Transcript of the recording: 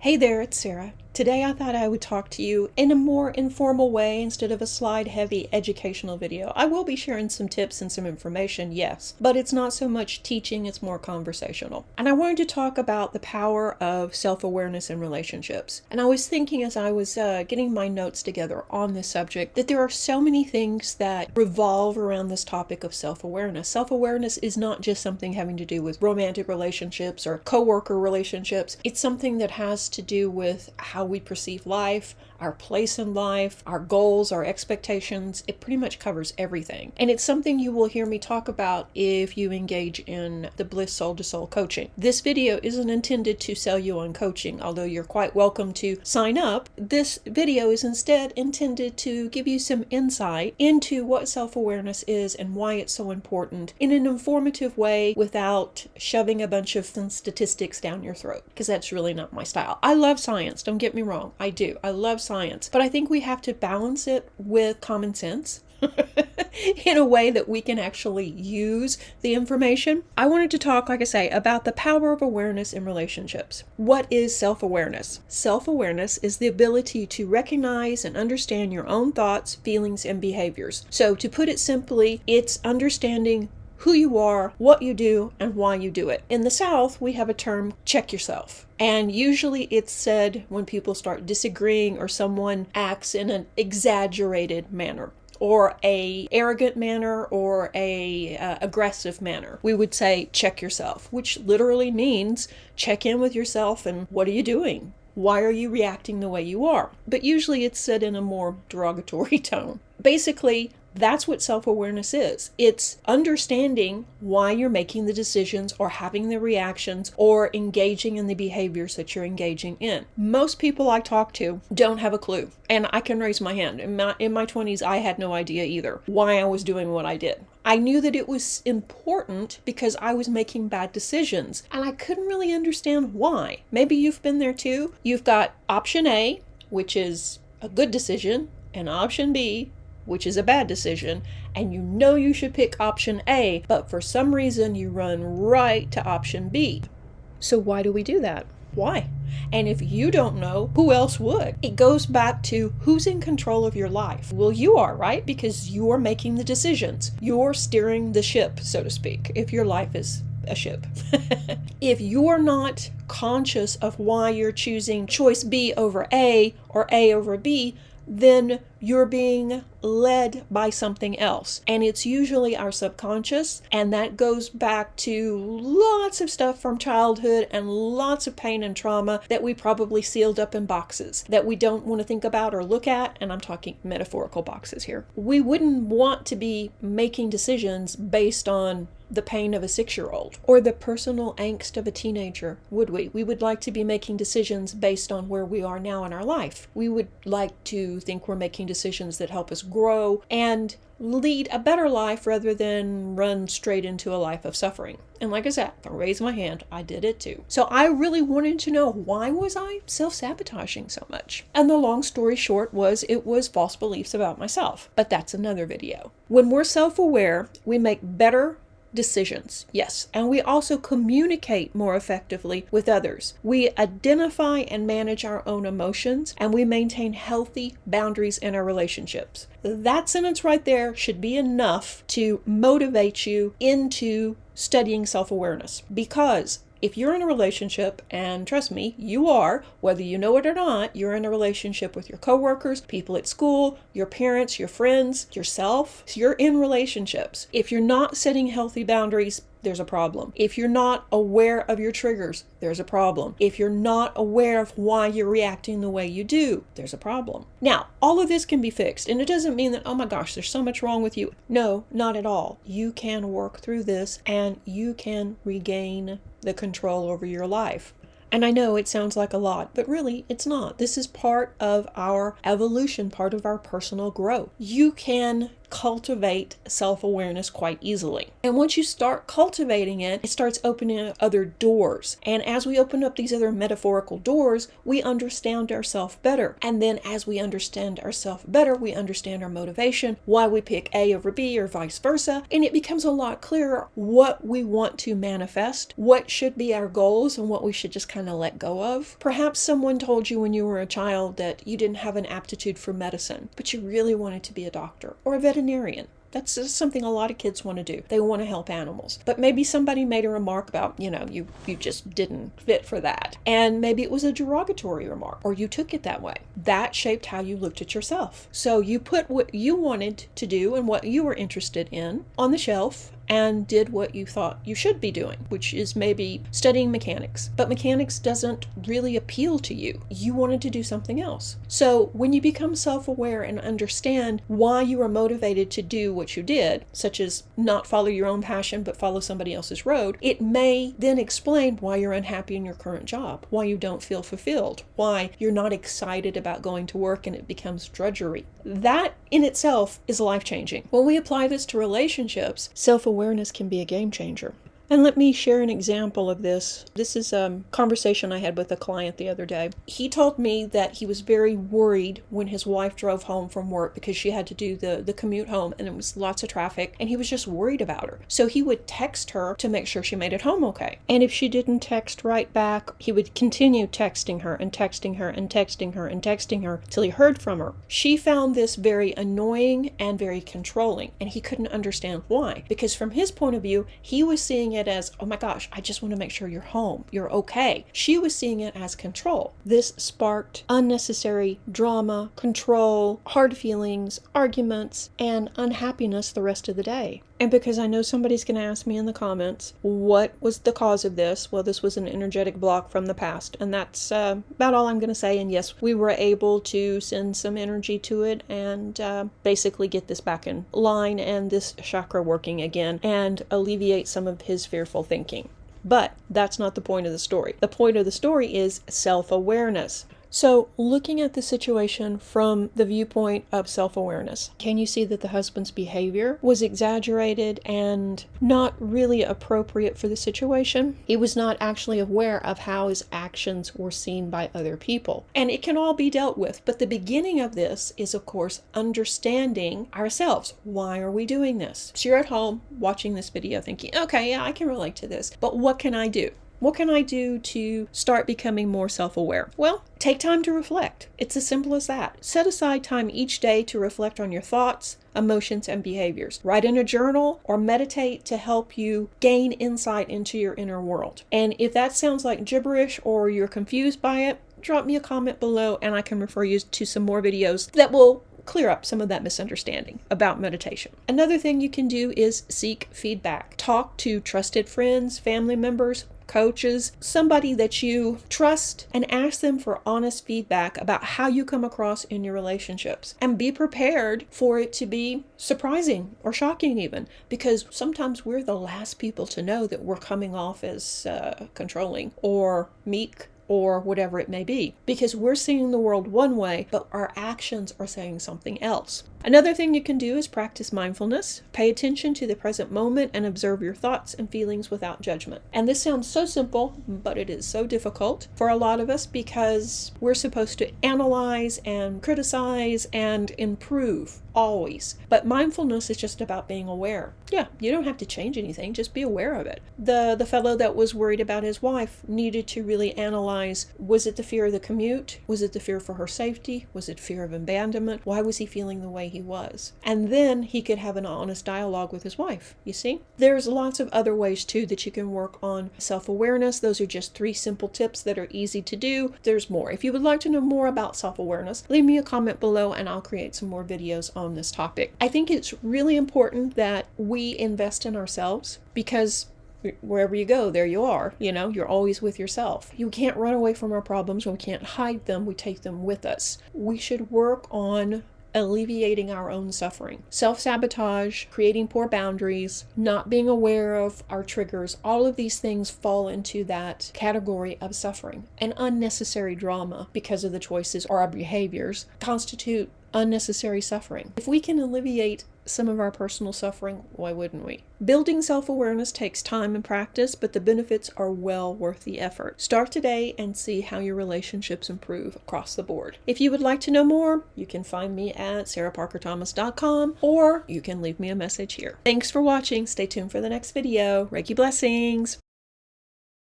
Hey there, it's Sarah. Today I thought I would talk to you in a more informal way instead of a slide-heavy educational video. I will be sharing some tips and some information, yes, but it's not so much teaching, it's more conversational. And I wanted to talk about the power of self-awareness in relationships. And I was thinking as I was getting my notes together on this subject that there are so many things that revolve around this topic of self-awareness. Self-awareness is not just something having to do with romantic relationships or coworker relationships. It's something that has to do with how we perceive life, our place in life, our goals, our expectations. It pretty much covers everything. And it's something you will hear me talk about if you engage in the Bliss Soul to Soul coaching. This video isn't intended to sell you on coaching, although you're quite welcome to sign up. This video is instead intended to give you some insight into what self-awareness is and why it's so important in an informative way without shoving a bunch of statistics down your throat, because that's really not my style. I love science, don't get me wrong. I do. I love science, but I think we have to balance it with common sense in a way that we can actually use the information. I wanted to talk, like I say, about the power of awareness in relationships. What is self-awareness? Self-awareness is the ability to recognize and understand your own thoughts, feelings, and behaviors. So to put it simply, it's understanding who you are, what you do, and why you do it. In the South, we have a term, check yourself. And usually it's said when people start disagreeing or someone acts in an exaggerated manner, or a arrogant manner, or a aggressive manner. We would say, check yourself, which literally means check in with yourself and what are you doing? Why are you reacting the way you are? But usually it's said in a more derogatory tone. Basically, that's what self-awareness is. It's understanding why you're making the decisions or having the reactions or engaging in the behaviors that you're engaging in. Most people I talk to don't have a clue. And I can raise my hand. In my 20s, I had no idea either why I was doing what I did. I knew that it was important because I was making bad decisions. And I couldn't really understand why. Maybe you've been there too. You've got option A, which is a good decision, and option B, which is a bad decision, and you know you should pick option A, but for some reason you run right to option B. So why do we do that? Why? And if you don't know, who else would? It goes back to who's in control of your life. Well, you are, right? Because you're making the decisions. You're steering the ship, so to speak, if your life is a ship. If you're not conscious of why you're choosing choice B over A or A over B, then you're being led by something else. And it's usually our subconscious, and that goes back to lots of stuff from childhood and lots of pain and trauma that we probably sealed up in boxes that we don't want to think about or look at, and I'm talking metaphorical boxes here. We wouldn't want to be making decisions based on the pain of a 6-year-old or the personal angst of a teenager, would we? We would like to be making decisions based on where we are now in our life. We would like to think we're making decisions that help us grow and lead a better life rather than run straight into a life of suffering. And like I said, I raised my hand, I did it too. So I really wanted to know, why was I self-sabotaging so much? And the long story short was, it was false beliefs about myself. But that's another video. When we're self-aware, we make better decisions, yes, and we also communicate more effectively with others. We identify and manage our own emotions, and we maintain healthy boundaries in our relationships. That sentence right there should be enough to motivate you into studying self-awareness, because if you're in a relationship, and trust me, you are, whether you know it or not, you're in a relationship with your coworkers, people at school, your parents, your friends, yourself. So you're in relationships. If you're not setting healthy boundaries, there's a problem. If you're not aware of your triggers, there's a problem. If you're not aware of why you're reacting the way you do, there's a problem. Now, all of this can be fixed, and it doesn't mean that, oh my gosh, there's so much wrong with you. No, not at all. You can work through this, and you can regain the control over your life. And I know it sounds like a lot, but really it's not. This is part of our evolution, part of our personal growth. You can cultivate self-awareness quite easily. And once you start cultivating it, it starts opening up other doors. And as we open up these other metaphorical doors, we understand ourselves better. And then as we understand ourselves better, we understand our motivation, why we pick A over B or vice versa. And it becomes a lot clearer what we want to manifest, what should be our goals, and what we should just kind of let go of. Perhaps someone told you when you were a child that you didn't have an aptitude for medicine, but you really wanted to be a doctor or a veterinarian. That's just something a lot of kids want to do. They want to help animals. But maybe somebody made a remark about, you just didn't fit for that. And maybe it was a derogatory remark, or you took it that way. That shaped how you looked at yourself. So you put what you wanted to do and what you were interested in on the shelf and did what you thought you should be doing, which is maybe studying mechanics. But mechanics doesn't really appeal to you. You wanted to do something else. So when you become self-aware and understand why you are motivated to do what you did, such as not follow your own passion but follow somebody else's road, it may then explain why you're unhappy in your current job, why you don't feel fulfilled, why you're not excited about going to work and it becomes drudgery. That in itself is life-changing. When we apply this to relationships, self-awareness can be a game changer. And let me share an example of this. This is a conversation I had with a client the other day. He told me that he was very worried when his wife drove home from work because she had to do the commute home and it was lots of traffic, and he was just worried about her. So he would text her to make sure she made it home okay. And if she didn't text right back, he would continue texting her and texting her and texting her and texting her till he heard from her. She found this very annoying and very controlling, and he couldn't understand why. Because from his point of view, he was seeing it as, oh my gosh, I just want to make sure you're home, you're okay. She was seeing it as control. This sparked unnecessary drama, control, hard feelings, arguments, and unhappiness the rest of the day. And because I know somebody's going to ask me in the comments, what was the cause of this? Well, this was an energetic block from the past. And that's about all I'm going to say. And yes, we were able to send some energy to it and basically get this back in line and this chakra working again and alleviate some of his fearful thinking. But that's not the point of the story. The point of the story is self-awareness. So looking at the situation from the viewpoint of self-awareness, can you see that the husband's behavior was exaggerated and not really appropriate for the situation? He was not actually aware of how his actions were seen by other people. And it can all be dealt with, but the beginning of this is, of course, understanding ourselves. Why are we doing this? So you're at home watching this video thinking, okay, yeah, I can relate to this, but what can I do? What can I do to start becoming more self-aware? Well, take time to reflect. It's as simple as that. Set aside time each day to reflect on your thoughts, emotions, and behaviors. Write in a journal or meditate to help you gain insight into your inner world. And if that sounds like gibberish or you're confused by it, drop me a comment below and I can refer you to some more videos that will clear up some of that misunderstanding about meditation. Another thing you can do is seek feedback. Talk to trusted friends, family members, coaches, somebody that you trust, and ask them for honest feedback about how you come across in your relationships. And be prepared for it to be surprising or shocking even, because sometimes we're the last people to know that we're coming off as controlling or meek or whatever it may be, because we're seeing the world one way, but our actions are saying something else. Another thing you can do is practice mindfulness. Pay attention to the present moment and observe your thoughts and feelings without judgment. And this sounds so simple, but it is so difficult for a lot of us because we're supposed to analyze and criticize and improve always. But mindfulness is just about being aware. Yeah, you don't have to change anything, just be aware of it. The fellow that was worried about his wife needed to really analyze, was it the fear of the commute? Was it the fear for her safety? Was it fear of abandonment? Why was he feeling the way he was? And then he could have an honest dialogue with his wife, you see? There's lots of other ways too that you can work on self-awareness. Those are just 3 simple tips that are easy to do. There's more. If you would like to know more about self-awareness, leave me a comment below and I'll create some more videos on this topic. I think it's really important that we invest in ourselves because wherever you go, there you are. You're always with yourself. You can't run away from our problems. We can't hide them. We take them with us. We should work on alleviating our own suffering. Self-sabotage, creating poor boundaries, not being aware of our triggers, all of these things fall into that category of suffering. And unnecessary drama because of the choices or our behaviors constitute unnecessary suffering. If we can alleviate some of our personal suffering, why wouldn't we? Building self-awareness takes time and practice, but the benefits are well worth the effort. Start today and see how your relationships improve across the board. If you would like to know more, you can find me at sarahparkerthomas.com, or you can leave me a message here. Thanks for watching. Stay tuned for the next video. Reiki Blessings!